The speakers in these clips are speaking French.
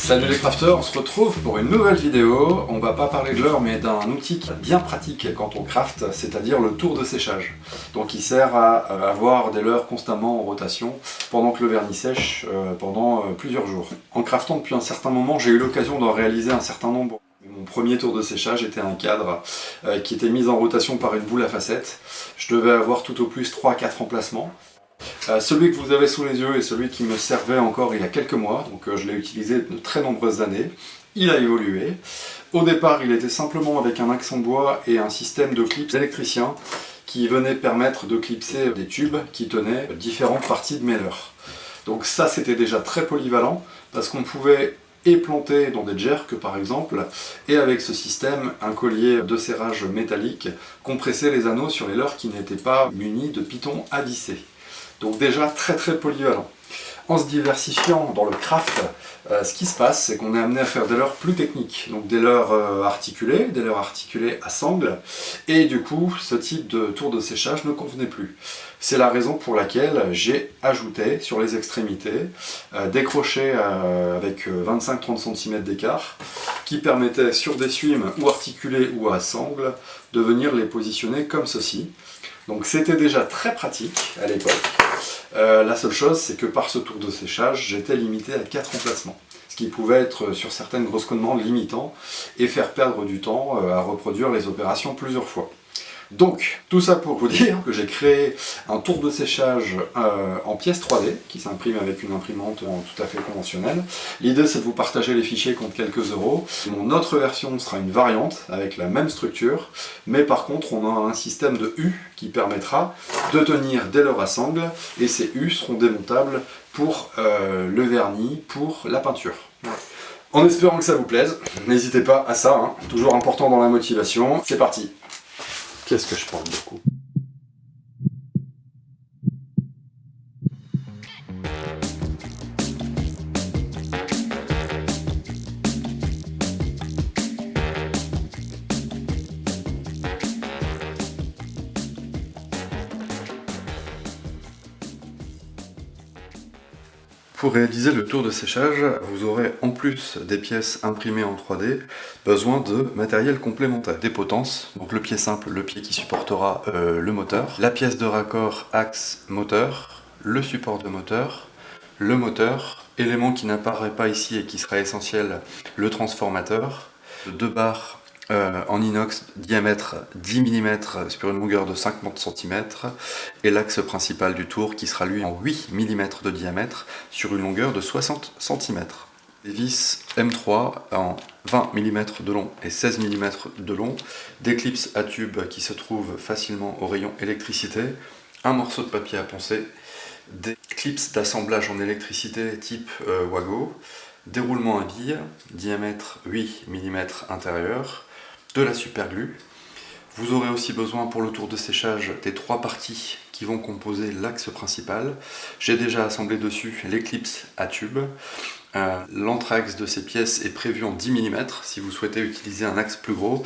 Salut les crafters, on se retrouve pour une nouvelle vidéo. On va pas parler de l'heure mais d'un outil bien pratique quand on craft, c'est-à-dire le tour de séchage. Donc il sert à avoir des leurres constamment en rotation pendant que le vernis sèche pendant plusieurs jours. En craftant depuis un certain moment, j'ai eu l'occasion d'en réaliser un certain nombre. Mon premier tour de séchage était un cadre qui était mis en rotation par une boule à facettes. Je devais avoir tout au plus 3 à 4 emplacements. Celui que vous avez sous les yeux est celui qui me servait encore il y a quelques mois, donc je l'ai utilisé de très nombreuses années. Il a évolué. Au départ, il était simplement avec un axe en bois et un système de clips électriciens qui venait permettre de clipser des tubes qui tenaient différentes parties de mes leurres. Donc ça, c'était déjà très polyvalent parce qu'on pouvait et planter dans des jerks par exemple, et avec ce système, un collier de serrage métallique compresser les anneaux sur les leurres qui n'étaient pas munis de pitons à visser. Donc déjà très polyvalent. En se diversifiant dans le craft, ce qui se passe, c'est qu'on est amené à faire des leurres plus techniques. Donc des leurres articulées à sangle, et du coup ce type de tour de séchage ne convenait plus. C'est la raison pour laquelle j'ai ajouté sur les extrémités des crochets avec 25-30 cm d'écart qui permettaient sur des swims ou articulés ou à sangle de venir les positionner comme ceci. Donc c'était déjà très pratique à l'époque. La seule chose, c'est que par ce tour de séchage, j'étais limité à 4 emplacements. Ce qui pouvait être sur certaines grosses commandes limitant et faire perdre du temps à reproduire les opérations plusieurs fois. Donc, tout ça pour vous dire que j'ai créé un tour de séchage en pièces 3D qui s'imprime avec une imprimante tout à fait conventionnelle. L'idée, c'est de vous partager les fichiers contre quelques euros. Mon autre version sera une variante avec la même structure, mais par contre, on a un système de U qui permettra de tenir des leurres à sangle, et ces U seront démontables pour le vernis, pour la peinture. En espérant que ça vous plaise, n'hésitez pas à ça, hein, toujours important dans la motivation. C'est parti! Qu'est-ce que je parle beaucoup? Pour réaliser le tour de séchage, vous aurez en plus des pièces imprimées en 3D, besoin de matériel complémentaire. Des potences, donc le pied simple, le pied qui supportera le moteur, la pièce de raccord axe moteur, le support de moteur, le moteur, élément qui n'apparaît pas ici et qui sera essentiel, le transformateur, 2 barres en inox diamètre 10 mm sur une longueur de 50 cm, et l'axe principal du tour qui sera lui en 8 mm de diamètre sur une longueur de 60 cm. Des vis M3 en 20 mm de long et 16 mm de long, des clips à tube qui se trouvent facilement au rayon électricité, un morceau de papier à poncer, des clips d'assemblage en électricité type Wago, des roulements à billes, diamètre 8 mm intérieur, de la super glue. Vous aurez aussi besoin pour le tour de séchage des 3 parties qui vont composer l'axe principal. J'ai déjà assemblé dessus les clips à tube. L'entre-axe de ces pièces est prévu en 10 mm. Si vous souhaitez utiliser un axe plus gros,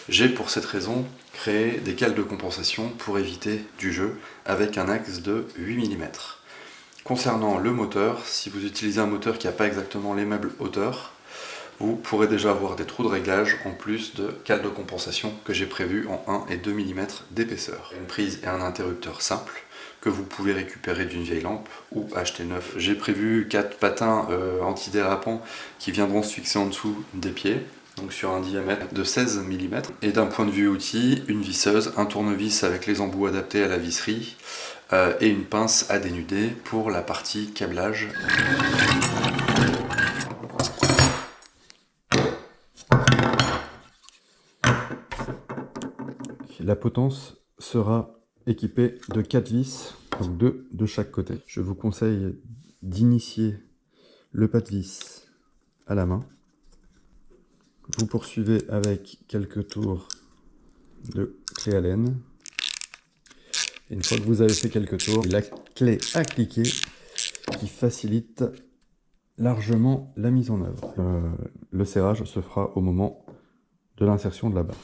j'ai pour cette raison créé des cales de compensation pour éviter du jeu avec un axe de 8 mm. Concernant le moteur, si vous utilisez un moteur qui n'a pas exactement les mêmes hauteurs, vous pourrez déjà avoir des trous de réglage en plus de cales de compensation que j'ai prévues en 1 et 2 mm d'épaisseur. Une prise et un interrupteur simple que vous pouvez récupérer d'une vieille lampe ou acheter neuf. J'ai prévu 4 patins antidérapants qui viendront se fixer en dessous des pieds, donc sur un diamètre de 16 mm. Et d'un point de vue outil, une visseuse, un tournevis avec les embouts adaptés à la visserie et une pince à dénuder pour la partie câblage. La potence sera équipée de 4 vis, donc 2 de chaque côté. Je vous conseille d'initier le pas de vis à la main. Vous poursuivez avec quelques tours de clé Allen. Et une fois que vous avez fait quelques tours, la clé à cliquer qui facilite largement la mise en œuvre. Le serrage se fera au moment de l'insertion de la barre.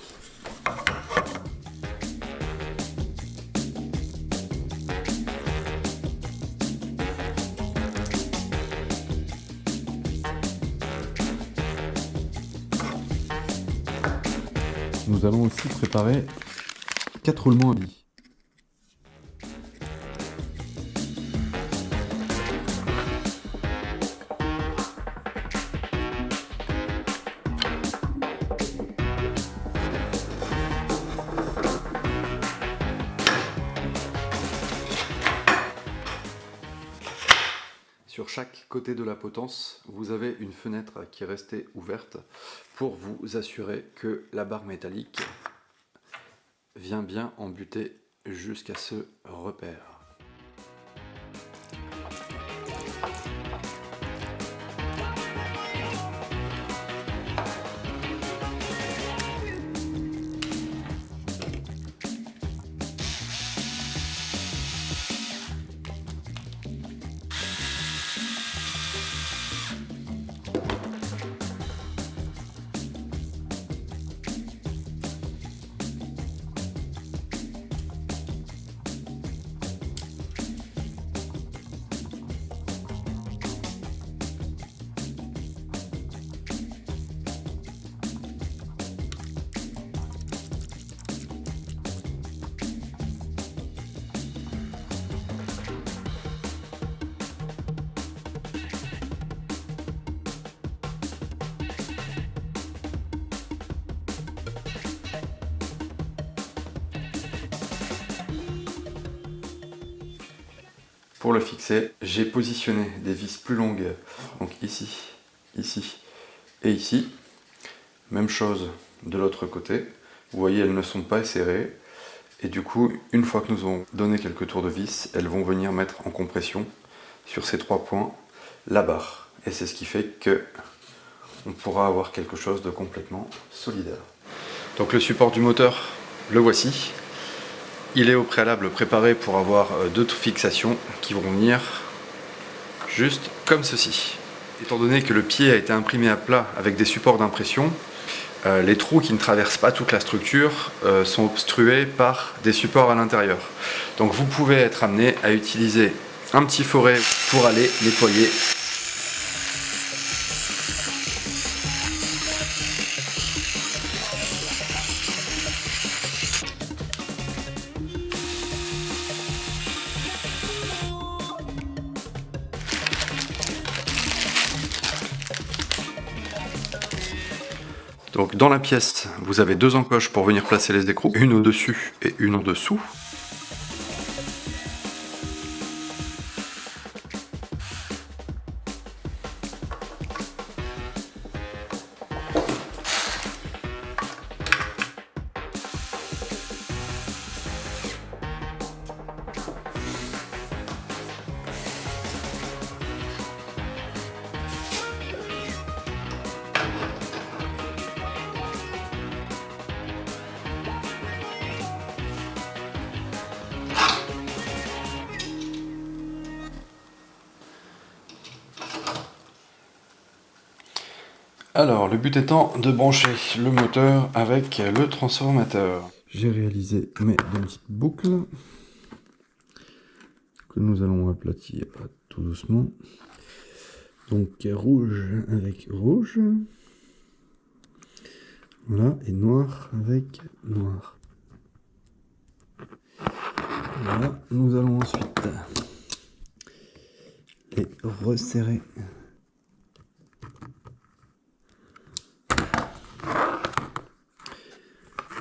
nous allons aussi préparer 4 roulements à billes. Sur chaque côté de la potence, vous avez une fenêtre qui est restée ouverte pour vous assurer que la barre métallique vient bien embuter jusqu'à ce repère. Pour le fixer, j'ai positionné des vis plus longues, donc ici, ici et ici. Même chose de l'autre côté. Vous voyez, elles ne sont pas serrées. Et du coup, une fois que nous avons donné quelques tours de vis, elles vont venir mettre en compression sur ces 3 points la barre. Et c'est ce qui fait que on pourra avoir quelque chose de complètement solidaire. Donc le support du moteur, le voici. Il est au préalable préparé pour avoir 2 fixations qui vont venir juste comme ceci. Étant donné que le pied a été imprimé à plat avec des supports d'impression, les trous qui ne traversent pas toute la structure sont obstrués par des supports à l'intérieur. Donc vous pouvez être amené à utiliser un petit foret pour aller nettoyer . Donc dans la pièce, vous avez 2 encoches pour venir placer les écrous, une au-dessus et une en dessous. Alors, le but étant de brancher le moteur avec le transformateur. J'ai réalisé mes 2 petites boucles que nous allons aplatir tout doucement. Donc rouge avec rouge. Voilà, et noir avec noir. Voilà, nous allons ensuite les resserrer.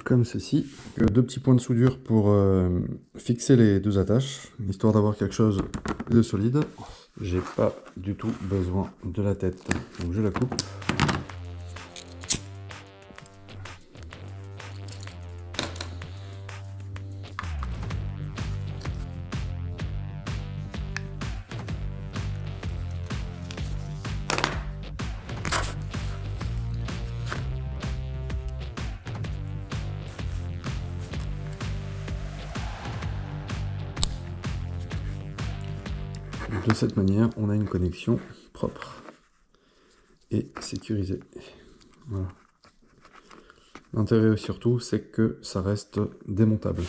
Comme ceci. 2 petits points de soudure pour fixer les 2 attaches, histoire d'avoir quelque chose de solide. J'ai pas du tout besoin de la tête, donc je la coupe. De cette manière, on a une connexion propre et sécurisée. Voilà. L'intérêt surtout, c'est que ça reste démontable.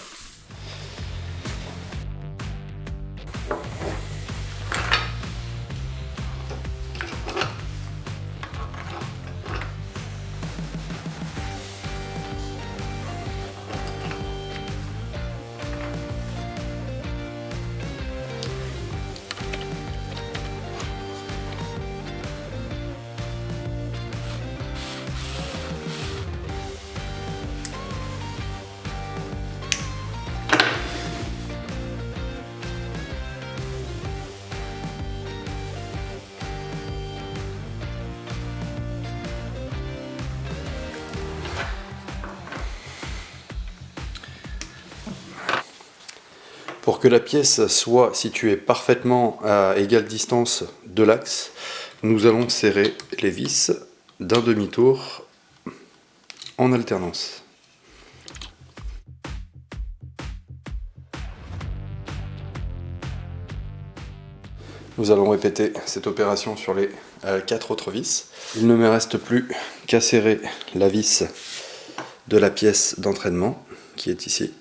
Pour que la pièce soit située parfaitement à égale distance de l'axe, nous allons serrer les vis d'un demi-tour en alternance. Nous allons répéter cette opération sur les 4 autres vis. Il ne me reste plus qu'à serrer la vis de la pièce d'entraînement qui est ici.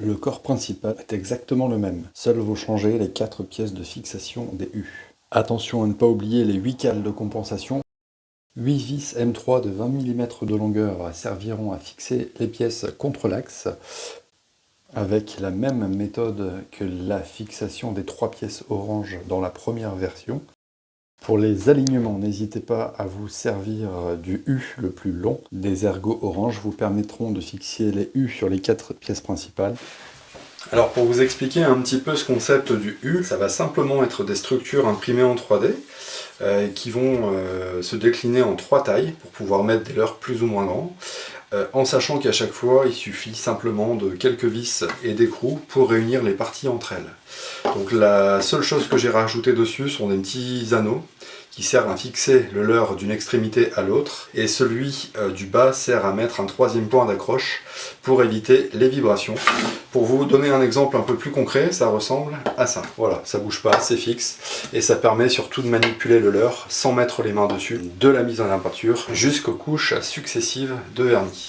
Le corps principal est exactement le même, seuls vous changez les 4 pièces de fixation des U. Attention à ne pas oublier les 8 cales de compensation. 8 vis M3 de 20 mm de longueur serviront à fixer les pièces contre l'axe, avec la même méthode que la fixation des 3 pièces orange dans la première version. Pour les alignements, n'hésitez pas à vous servir du U le plus long. Des ergots orange vous permettront de fixer les U sur les 4 pièces principales. Alors pour vous expliquer un petit peu ce concept du U, ça va simplement être des structures imprimées en 3D qui vont se décliner en 3 tailles pour pouvoir mettre des leurres plus ou moins grands. En sachant qu'à chaque fois, il suffit simplement de quelques vis et d'écrous pour réunir les parties entre elles. Donc la seule chose que j'ai rajouté dessus sont des petits anneaux qui servent à fixer le leurre d'une extrémité à l'autre, et celui du bas sert à mettre un 3e point d'accroche pour éviter les vibrations. Pour vous donner un exemple un peu plus concret, ça ressemble à ça. Voilà, ça bouge pas, c'est fixe, et ça permet surtout de manipuler le leurre sans mettre les mains dessus, de la mise en peinture jusqu'aux couches successives de vernis.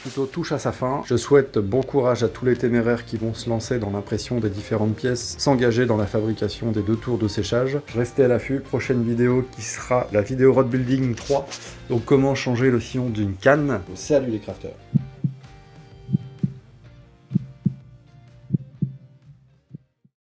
Plutôt touche à sa fin. Je souhaite bon courage à tous les téméraires qui vont se lancer dans l'impression des différentes pièces, s'engager dans la fabrication des 2 tours de séchage. Restez à l'affût, prochaine vidéo qui sera la vidéo Road Building 3, donc comment changer le sillon d'une canne. Salut les crafters.